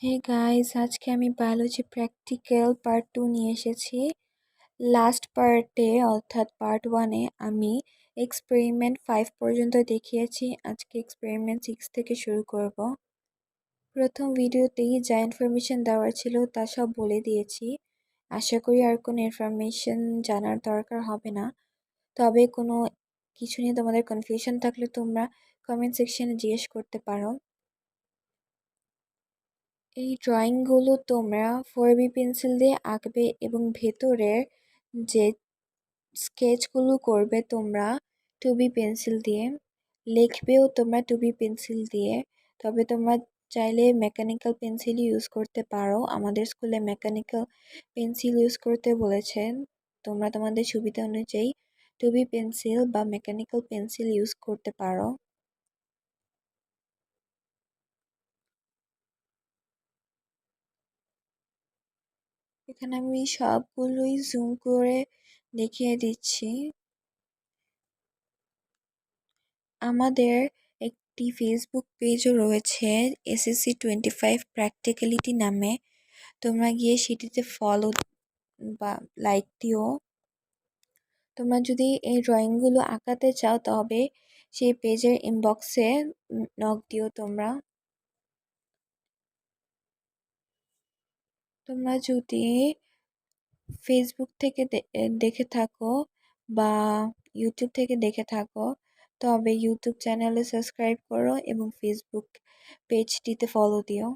Hey guys, আজকে আমি biology practical part 2 নিয়ে এসেছি। লাস্ট পার্টে অর্থাৎ পার্ট 1-এ আমি এক্সপেরিমেন্ট 5 পর্যন্ত দেখিয়েছি। আজকে এক্সপেরিমেন্ট 6 থেকে শুরু করব। প্রথম ভিডিওতেই যা ইনফরমেশন দেওয়ার ছিল তা সব বলে দিয়েছি। আশা করি আর কোনো ইনফরমেশন জানার দরকার হবে না। তবে কোনো কিছু নিয়ে তোমাদের কনফিউশন থাকলে তোমরা কমেন্ট সেকশনে জিজ্ঞেস করতে পারো। এই ড্রয়িংগুলো তোমরা 4B পেন্সিল দিয়ে আঁকবে এবং ভেতরের যে স্কেচগুলো করবে তোমরা 2B পেন্সিল দিয়ে, লিখবেও তোমরা 2B পেন্সিল দিয়ে। তবে তোমরা চাইলে মেকানিক্যাল পেন্সিল ইউজ করতে পারো। আমাদের স্কুলে মেকানিক্যাল পেন্সিল ইউজ করতে বলেছেন। তোমরা তোমাদের সুবিধা অনুযায়ী 2B পেন্সিল বা মেকানিক্যাল পেন্সিল ইউজ করতে পারো। এখানে আমি সবগুলোই জুম করে দেখিয়ে দিচ্ছি। আমাদের একটি ফেসবুক পেজও রয়েছে, এসএসসি 25 প্র্যাকটিক্যালিটি নামে। তোমরা গিয়ে সেটিতে ফলো বা লাইক দিও। তোমরা যদি এই ড্রয়িংগুলো আঁকাতে চাও তবে সেই পেজের ইনবক্সে নক দিও। তোমরা তোমরা যদি ফেসবুক থেকে দেখে থাকো বা ইউটিউব থেকে দেখে থাকো তবে ইউটিউব চ্যানেলে সাবস্ক্রাইব করো এবং ফেসবুক পেজটিতে ফলো দিও।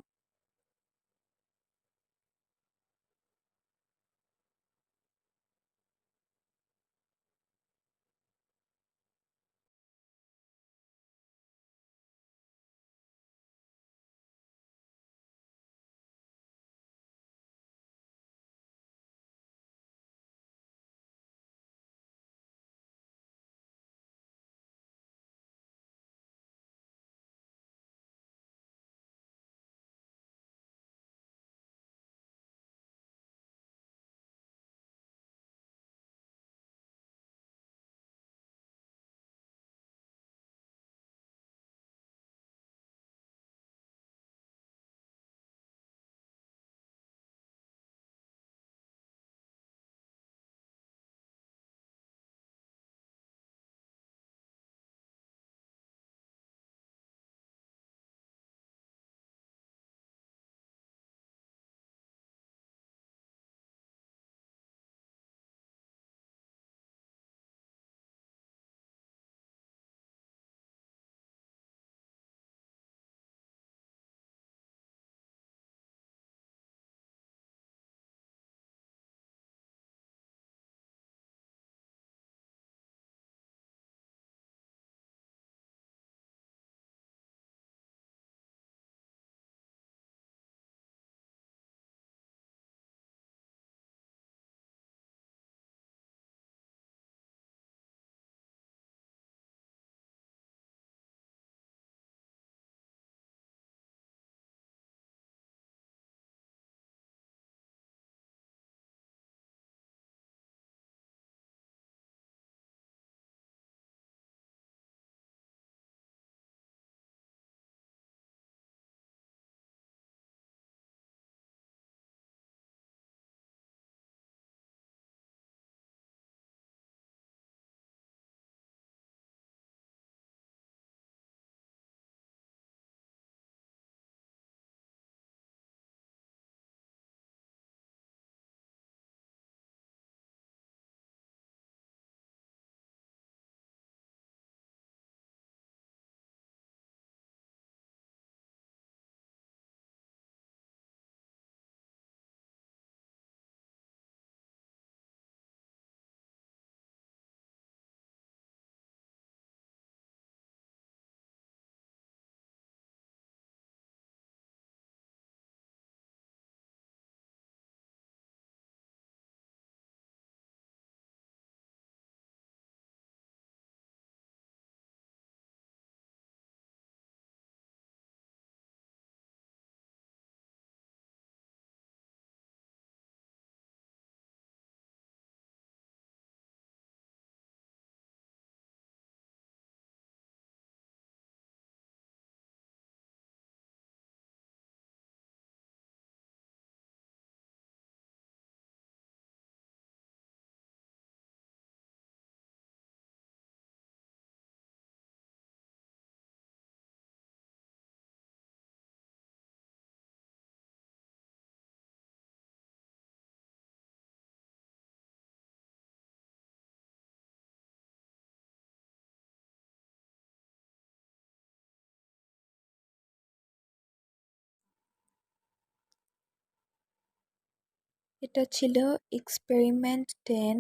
এটা ছিল এক্সপেরিমেন্ট 10।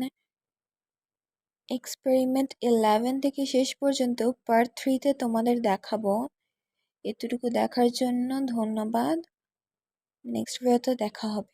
এক্সপেরিমেন্ট 11 থেকে শেষ পর্যন্ত পার্ট 3-তে তোমাদের দেখাবো। এতটুকু দেখার জন্য ধন্যবাদ। নেক্সট ভিডিওতে দেখা হবে।